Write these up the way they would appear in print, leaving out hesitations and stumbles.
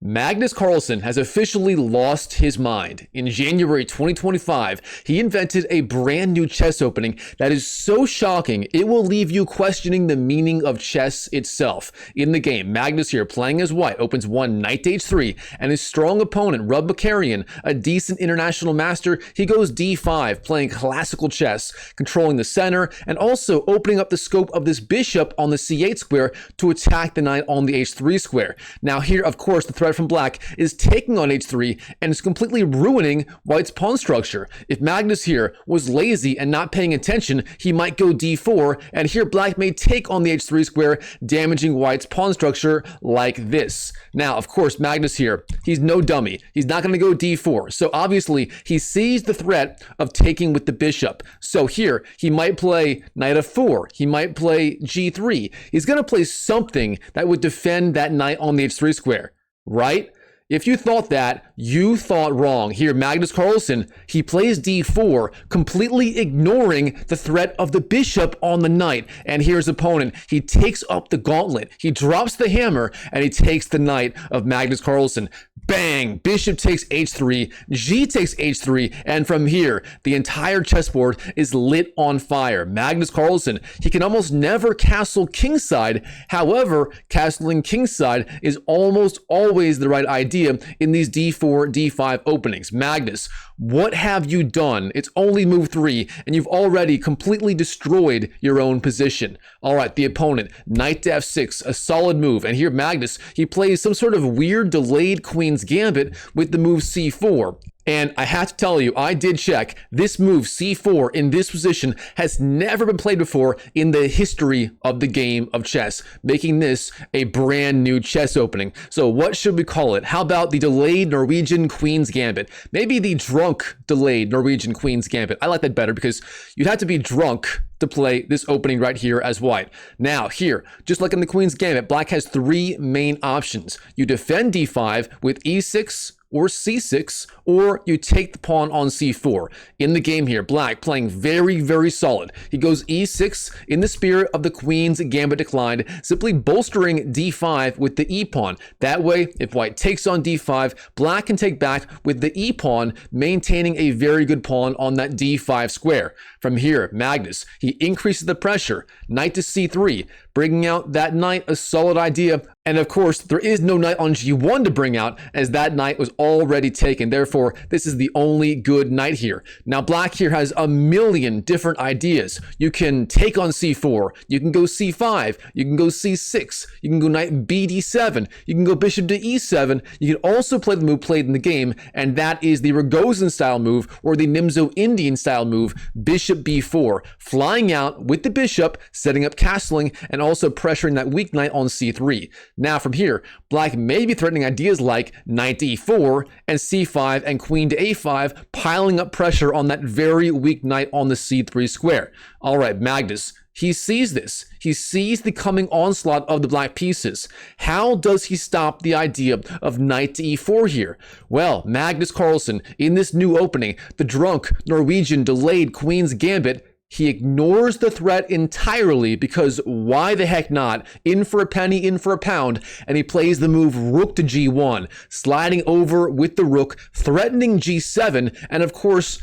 Magnus Carlsen has officially lost his mind. In January 2025, he invented a brand new chess opening that is so shocking, it will leave you questioning the meaning of chess itself. In the game, Magnus here, playing as white, opens one knight to h3, and his strong opponent, Rub Bakarian, a decent international master, he goes d5, playing classical chess, controlling the center, and also opening up the scope of this bishop on the c8 square to attack the knight on the h3 square. Now here, of course, the threat from black is taking on h3 and is completely ruining white's pawn structure. If Magnus here was lazy and not paying attention, he might go d4, and here black may take on the h3 square, damaging white's pawn structure like this. Now, of course, Magnus here, he's no dummy. He's not going to go d4. So obviously, he sees the threat of taking with the bishop. So here, he might play knight f4. He might play g3. He's going to play something that would defend that knight on the h3 square. Right? If you thought that, you thought wrong. Here, Magnus Carlsen, he plays d4, completely ignoring the threat of the bishop on the knight. And here's opponent. He takes up the gauntlet. He drops the hammer, and he takes the knight of Magnus Carlsen. Bang! Bishop takes h3, g takes h3, and from here, the entire chessboard is lit on fire. Magnus Carlsen, he can almost never castle kingside. However, castling kingside is almost always the right idea in these d4, d5 openings. Magnus, what have you done? It's only move 3, and you've already completely destroyed your own position. All right, the opponent, knight to f6, a solid move. And here Magnus, he plays some sort of weird delayed queen's gambit with the move c4. And I have to tell you, I did check. This move, c4, in this position has never been played before in the history of the game of chess, making this a brand new chess opening. So what should we call it? How about the delayed Norwegian Queen's Gambit? Maybe the drunk delayed Norwegian Queen's Gambit. I like that better because you'd have to be drunk to play this opening right here as white. Now here, just like in the Queen's Gambit, black has 3 main options. You defend d5 with e6, or c6, or you take the pawn on c4. In the game here, black playing very, very solid. He goes e6 in the spirit of the Queen's Gambit declined, simply bolstering d5 with the e-pawn. That way, if white takes on d5, black can take back with the e-pawn, maintaining a very good pawn on that d5 square. From here, Magnus, he increases the pressure, knight to c3, bringing out that knight, a solid idea. And of course, there is no knight on g1 to bring out, as that knight was already taken. Therefore, this is the only good knight here. Now, black here has a million different ideas. You can take on c4, you can go c5, you can go c6, you can go knight bd7, you can go bishop to e7. You can also play the move played in the game, and that is the Rogozin style move, or the Nimzo Indian style move, bishop b4, flying out with the bishop, setting up castling, and also pressuring that weak knight on c3. Now from here, black may be threatening ideas like knight to e4 and c5 and queen to a5, piling up pressure on that very weak knight on the c3 square. All right, Magnus, he sees this. He sees the coming onslaught of the black pieces. How does he stop the idea of knight to e4 here? Well, Magnus Carlsen, in this new opening, the drunk Norwegian delayed Queen's Gambit, he ignores the threat entirely because why the heck not? In for a penny, in for a pound. And he plays the move rook to g1, sliding over with the rook, threatening g7, and of course,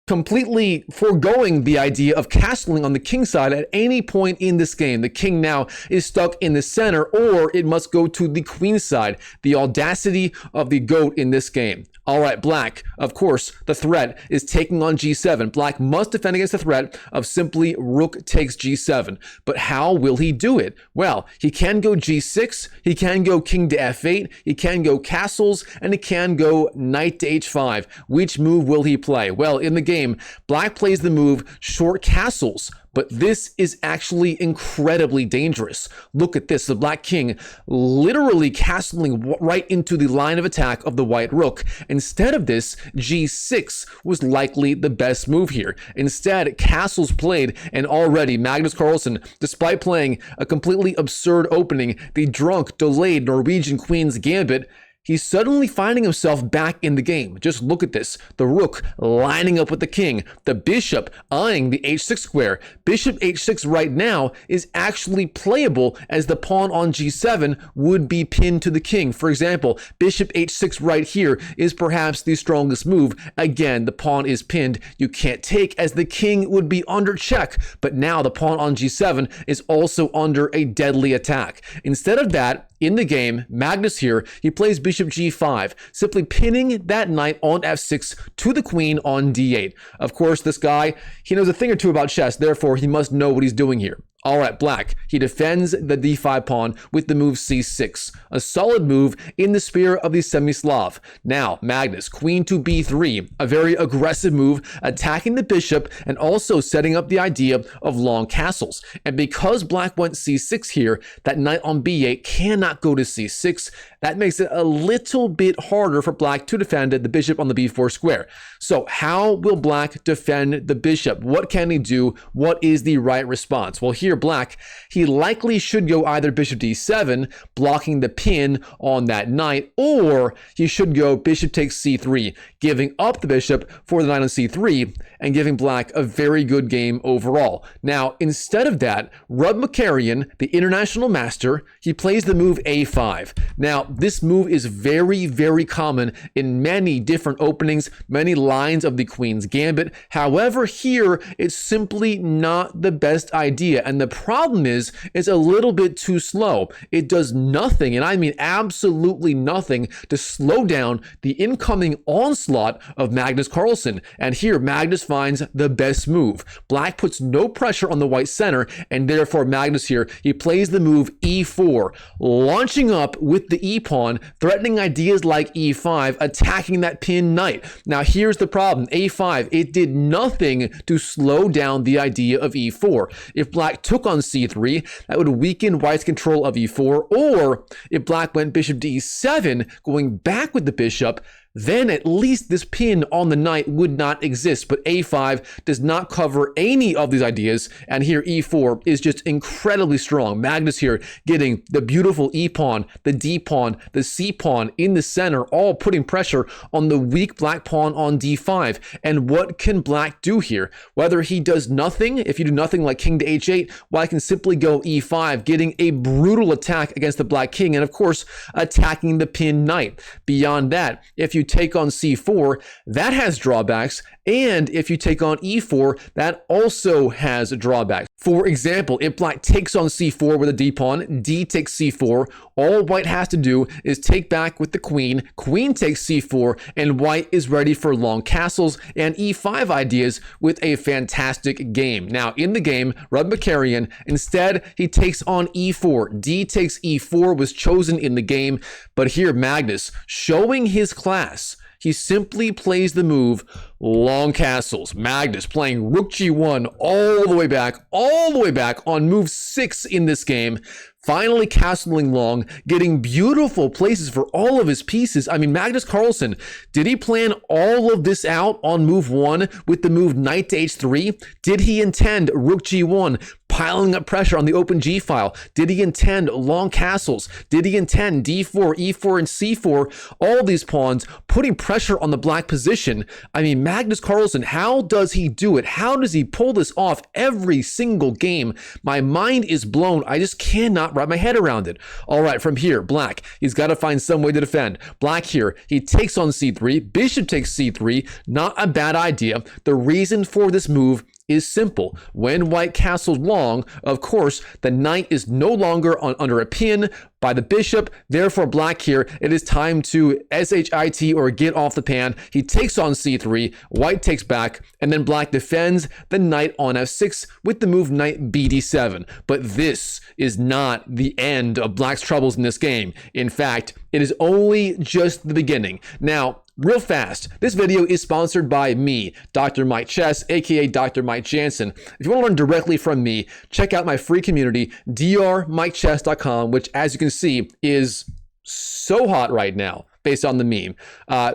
completely foregoing the idea of castling on the king side at any point in this game. The king now is stuck in the center, or it must go to the queen side. The audacity of the GOAT in this game. All right, black, of course, the threat is taking on g7. Black must defend against the threat of simply rook takes g7. But how will he do it? Well, he can go g6, he can go king to f8, he can go castles, and he can go knight to h5. Which move will he play? Well, in the game, black plays the move short castles. But this is actually incredibly dangerous. Look at this, the black king literally castling right into the line of attack of the white rook. Instead of this, g6 was likely the best move here. Instead, castles played, and already Magnus Carlsen, despite playing a completely absurd opening, the drunk, delayed Norwegian Queen's Gambit, he's suddenly finding himself back in the game. Just look at this. The rook lining up with the king. The bishop eyeing the h6 square. Bishop h6 right now is actually playable, as the pawn on g7 would be pinned to the king. For example, bishop h6 right here is perhaps the strongest move. Again, the pawn is pinned. You can't take, as the king would be under check. But now the pawn on g7 is also under a deadly attack. Instead of that, in the game, Magnus here, he plays bishop g5, simply pinning that knight on f6 to the queen on d8. Of course, this guy, he knows a thing or two about chess, therefore he must know what he's doing here. All right, black, he defends the d5 pawn with the move c6, a solid move in the spirit of the semi-Slav. Now, Magnus, queen to b3, a very aggressive move, attacking the bishop and also setting up the idea of long castles. And because black went c6 here, that knight on b8 cannot go to c6. That makes it a little bit harder for black to defend the bishop on the b4 square. So how will black defend the bishop? What can he do? What is the right response? Well, here, black, he likely should go either bishop d7, blocking the pin on that knight, or he should go bishop takes c3, giving up the bishop for the knight on c3 and giving black a very good game overall. Now, instead of that, Rub Makarian, the international master, he plays the move a5. Now, this move is very, very common in many different openings, many lines of the queen's gambit. However, here, it's simply not the best idea. And the problem is, it's a little bit too slow. It does nothing, and I mean absolutely nothing, to slow down the incoming onslaught of Magnus Carlsen. And here, Magnus finds the best move. Black puts no pressure on the white center, and therefore Magnus here, he plays the move e4, launching up with the e-pawn, threatening ideas like e5, attacking that pinned knight. Now here's the problem. a5, it did nothing to slow down the idea of e4. If black took on c3, that would weaken white's control of e4, or if black went bishop d7, going back with the bishop, then at least this pin on the knight would not exist. But a5 does not cover any of these ideas, and here e4 is just incredibly strong. Magnus here getting the beautiful e-pawn, the d-pawn, the c-pawn in the center, all putting pressure on the weak black pawn on d5. And what can black do here? Whether he does nothing, if you do nothing like king to h8, white can simply go e5, getting a brutal attack against the black king, and of course, attacking the pinned knight. Beyond that, if you take on c4, that has drawbacks, and if you take on e4, that also has drawbacks. For example, if black takes on c4 with a d-pawn, d takes c4, all white has to do is take back with the queen, queen takes c4, and white is ready for long castles and e5 ideas with a fantastic game. Now, in the game, Rub Makarian, instead, he takes on e4. D takes e4 was chosen in the game, but here Magnus, showing his class, he simply plays the move long castles. Magnus playing rook g1 all the way back on move 6 in this game. Finally castling long, getting beautiful places for all of his pieces. I mean, Magnus Carlsen, did he plan all of this out on move 1 with the move knight to h3? Did he intend rook g1, piling up pressure on the open g file? Did he intend long castles? Did he intend d4, e4, and c4? All these pawns putting pressure on the black position. I mean, Magnus Carlsen, how does he do it? How does he pull this off every single game? My mind is blown. I just cannot wrap my head around it. All right, from here, black, he's got to find some way to defend. Black here, he takes on c3, bishop takes c3, not a bad idea. The reason for this move is simple. When white castles long, of course, the knight is no longer under a pin by the bishop. Therefore, black here, it is time to shit or get off the pan. He takes on c3, white takes back, and then black defends the knight on f6 with the move knight bd7. But this is not the end of black's troubles in this game. In fact, it is only just the beginning. Now, real fast, this video is sponsored by me, Dr. Mike Chess, aka Dr. Mike Jansen. If you want to learn directly from me, check out my free community, drmikechess.com, which, as you can see, is so hot right now based on the meme.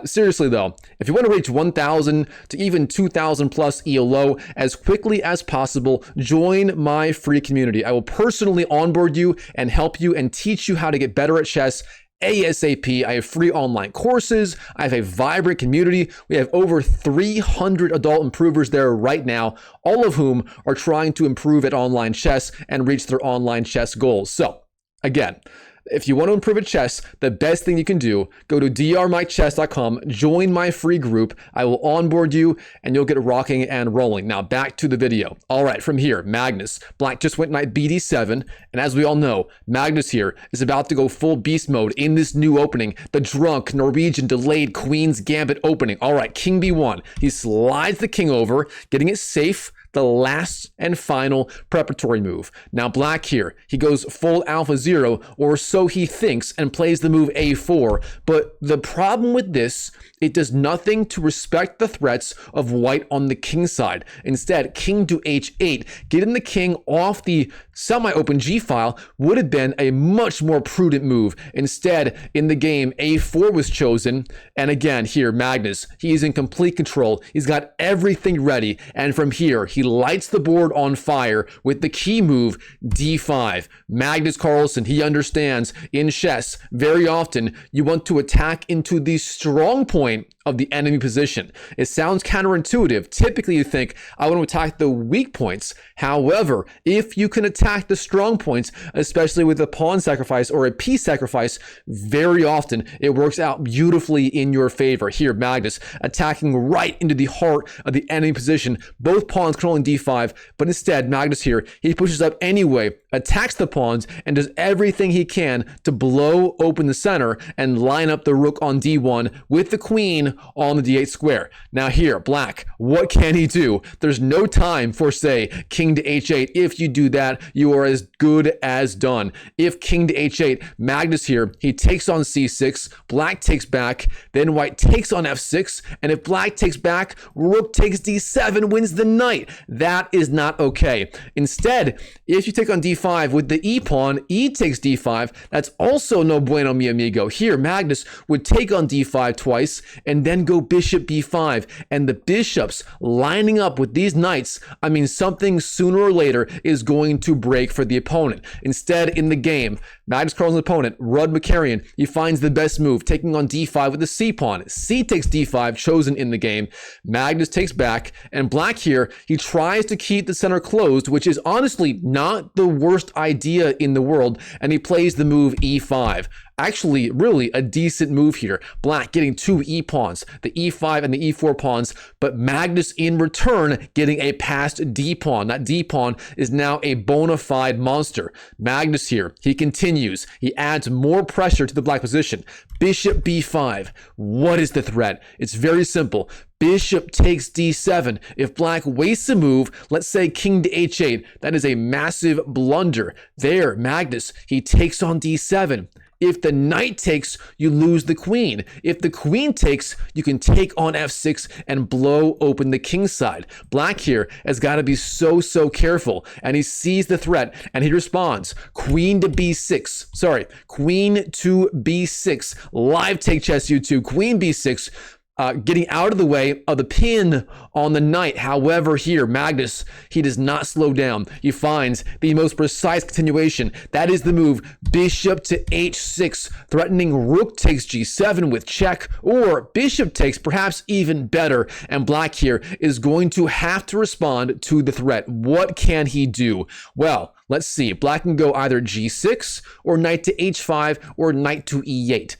Seriously though, if you want to reach 1,000 to even 2,000 plus ELO as quickly as possible, join my free community. I will personally onboard you and help you and teach you how to get better at chess ASAP. I have free online courses. I have a vibrant community. We have over 300 adult improvers there right now, all of whom are trying to improve at online chess and reach their online chess goals. So again, if you want to improve at chess, the best thing you can do, go to drmikechess.com, join my free group. I will onboard you and you'll get rocking and rolling. Now back to the video. All right, from here, Magnus. Black just went knight bd7. And as we all know, Magnus here is about to go full beast mode in this new opening, the drunk Norwegian delayed Queen's Gambit opening. All right, king b1. He slides the king over, getting it safe. The last and final preparatory move. Now black here, he goes full alpha 0, or so he thinks, and plays the move a4. But the problem with this, it does nothing to respect the threats of white on the king side. Instead, king to h8, getting the king off the semi-open g file would have been a much more prudent move. Instead, in the game, a4 was chosen. And again, here, Magnus, he's in complete control. He's got everything ready. And from here, he lights the board on fire with the key move, d5. Magnus Carlsen, he understands in chess, very often you want to attack into the strong point of the enemy position. It sounds counterintuitive. Typically you think, I want to attack the weak points. However, if you can attack the strong points, especially with a pawn sacrifice or a piece sacrifice, very often it works out beautifully in your favor. Here, Magnus attacking right into the heart of the enemy position, both pawns controlling d5, but instead Magnus here, he pushes up anyway, attacks the pawns, and does everything he can to blow open the center and line up the rook on d1 with the queen on the d8 square. Now here, black, what can he do? There's no time for, say, king to h8. If you do that, you are as good as done. If king to h8, Magnus here, he takes on c6, black takes back, then white takes on f6, and if black takes back, rook takes d7, wins the knight. That is not okay. Instead, if you take on d5 with the e pawn, e takes d5, that's also no bueno, mi amigo. Here, Magnus would take on d5 twice, and then go bishop b5, and the bishops lining up with these knights, I mean, something sooner or later is going to break for the opponent. Instead, in the game, Magnus Carlsen's opponent, Rud Makarian, he finds the best move, taking on d5 with the c pawn. C takes d5, chosen in the game. Magnus takes back, and black here, he tries to keep the center closed, which is honestly not the worst idea in the world, and he plays the move e5. Actually, really a decent move here. Black getting two e pawns, the e5 and the e4 pawns, but Magnus in return getting a passed d pawn. That d pawn is now a bona fide monster. Magnus here, he continues. He adds more pressure to the black position. Bishop b5. What is the threat? It's very simple. Bishop takes d7. If black wastes a move, let's say king to h8, that is a massive blunder. There, Magnus, he takes on d7. If the knight takes, you lose the queen. If the queen takes, you can take on f6 and blow open the king side. Black here has got to be so careful, and he sees the threat and he responds. Queen to b6. Sorry, queen to b6. Live Take Chess YouTube. Queen b6. Getting out of the way of the pin on the knight. However, here, Magnus, he does not slow down. He finds the most precise continuation. That is the move, bishop to h6, threatening rook takes g7 with check, or bishop takes, perhaps even better. And black here is going to have to respond to the threat. What can he do? Well, let's see. Black can go either g6, or knight to h5, or knight to e8.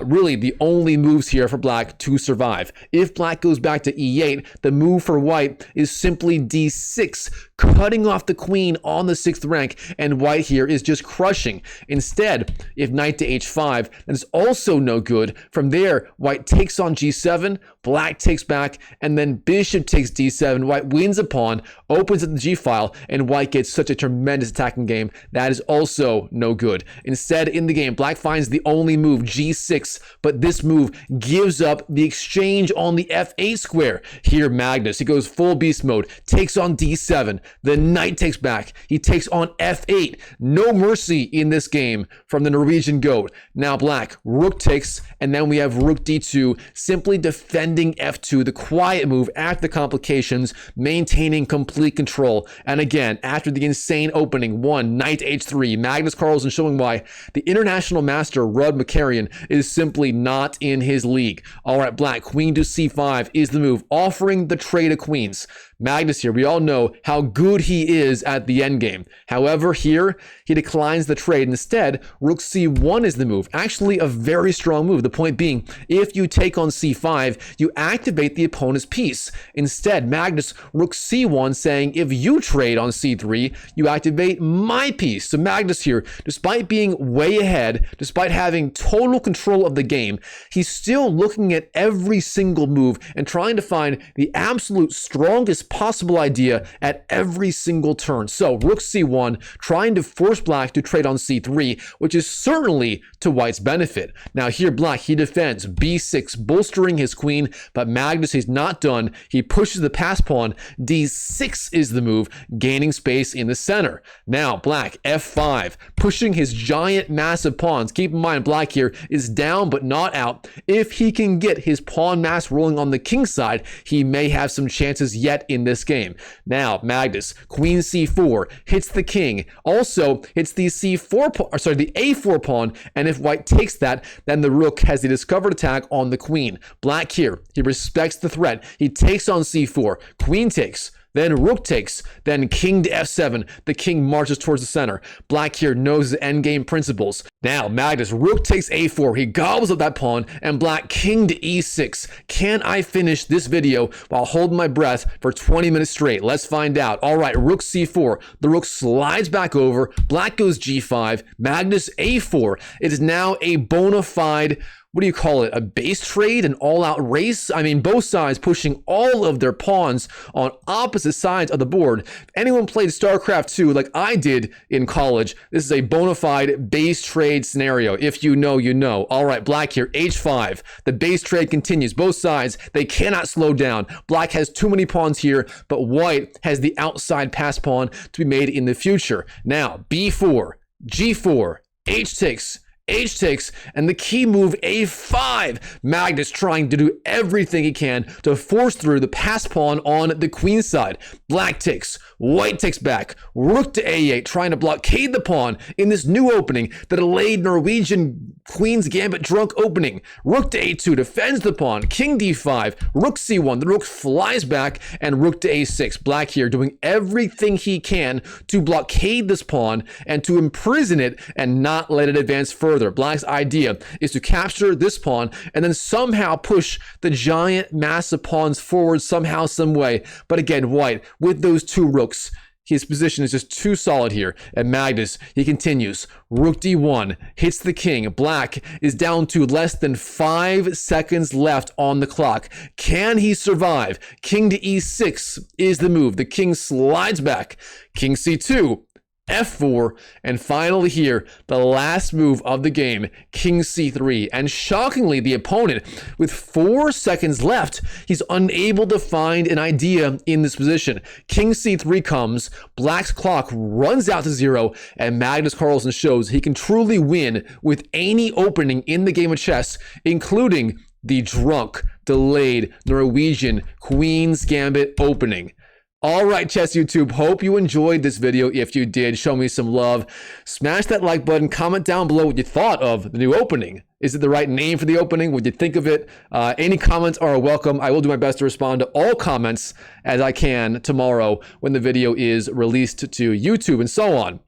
Really the only moves here for black to survive. If black goes back to e8, the move for white is simply d6, cutting off the queen on the 6th rank, and white here is just crushing. Instead, if knight to h5, that is also no good. From there, white takes on g7, black takes back, and then bishop takes d7. White wins a pawn, opens at the g file, and white gets such a tremendous attacking game. That is also no good. Instead, in the game, black finds the only move, g6, e6, but this move gives up the exchange on the f8 square. Here, Magnus, he goes full beast mode, takes on d7. The knight takes back. He takes on f8. No mercy in this game from the Norwegian goat. Now black, rook takes, and then we have rook d2, simply defending f2, the quiet move after the complications, maintaining complete control. And again, after the insane opening, knight h3, Magnus Carlsen showing why the international master Rud Makarian is simply not in his league. All right, black, queen to c5 is the move, offering the trade of queens. Magnus here, we all know how good he is at the endgame. However, here, he declines the trade. Instead, rook c1 is the move. Actually, a very strong move. The point being, if you take on c5, you activate the opponent's piece. Instead, Magnus, rook c1, saying if you trade on c3, you activate my piece. So Magnus here, despite being way ahead, despite having total control of the game, he's still looking at every single move and trying to find the absolute strongest possible idea at every single turn. So rook c1, trying to force black to trade on c3, which is certainly to white's benefit. Now here black, he defends b6, bolstering his queen, but Magnus, he's not done. He pushes the pass pawn. d6 is the move, gaining space in the center. Now black, f5, pushing his giant massive pawns. Keep in mind, black here is down but not out. If he can get his pawn mass rolling on the king side, he may have some chances yet in this game. Now Magnus, queen c4, hits the king, also hits the c4 pawn, or sorry, the a4 pawn, and if white takes that, then the rook has the discovered attack on the queen. Black here, he respects the threat. He takes on c4, queen takes, then rook takes, then king to f7. The king marches towards the center. Black here knows his endgame principles. Now, Magnus, rook takes a4. He gobbles up that pawn, and black king to e6. Can I finish this video while holding my breath for 20 minutes straight? Let's find out. All right, rook c4. The rook slides back over. Black goes g5. Magnus a4. It is now a bona fide, what do you call it, a base trade, an all-out race? I mean, both sides pushing all of their pawns on opposite sides of the board. If anyone played StarCraft 2 like I did in college, this is a bona fide base trade scenario. If you know, you know. All right, black here, h5. The base trade continues. Both sides, they cannot slow down. Black has too many pawns here, but white has the outside pass pawn to be made in the future. Now, b4, g4, h takes, and the key move a5. Magnus trying to do everything he can to force through the pass pawn on the queen side. Black takes, white takes back, rook to a8, trying to blockade the pawn in this new opening, the delayed Norwegian Queen's Gambit drunk opening. Rook to a2 defends the pawn, king d5, rook c1, the rook flies back, and rook to a6. Black here doing everything he can to blockade this pawn and to imprison it and not let it advance further. Black's idea is to capture this pawn and then somehow push the giant mass of pawns forward somehow, some way. But again, white, with those two rooks, his position is just too solid here. And Magnus, he continues. Rook d1 hits the king. Black is down to less than 5 seconds left on the clock. Can he survive? King to e6 is the move. The king slides back. King c2. f4, and finally here, the last move of the game, king c3. And shockingly, the opponent, with 4 seconds left, he's unable to find an idea in this position. King c3 comes, black's clock runs out to 0, and Magnus Carlsen shows he can truly win with any opening in the game of chess, including the drunk, delayed Norwegian Queen's Gambit opening. All right, Chess YouTube, hope you enjoyed this video. If you did, show me some love. Smash that like button, comment down below what you thought of the new opening. Is it the right name for the opening? What did you think of it? Any comments are welcome. I will do my best to respond to all comments as I can tomorrow when the video is released to YouTube and so on.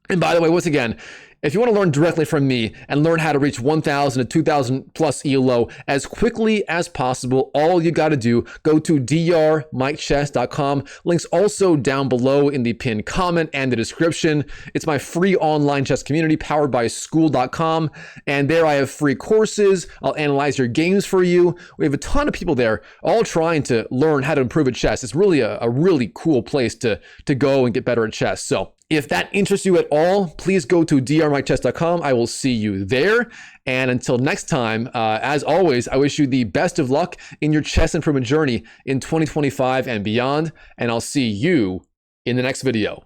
And by the way, once again, if you want to learn directly from me and learn how to reach 1,000 to 2,000 plus ELO as quickly as possible, all you got to do, go to drmikechess.com. Links also down below in the pinned comment and the description. It's my free online chess community powered by school.com. And there I have free courses. I'll analyze your games for you. We have a ton of people there all trying to learn how to improve at chess. It's really a really cool place to go and get better at chess. So If that interests you at all, please go to drmikechess.com. I will see you there. And until next time, as always, I wish you the best of luck in your chess improvement journey in 2025 and beyond. And I'll see you in the next video.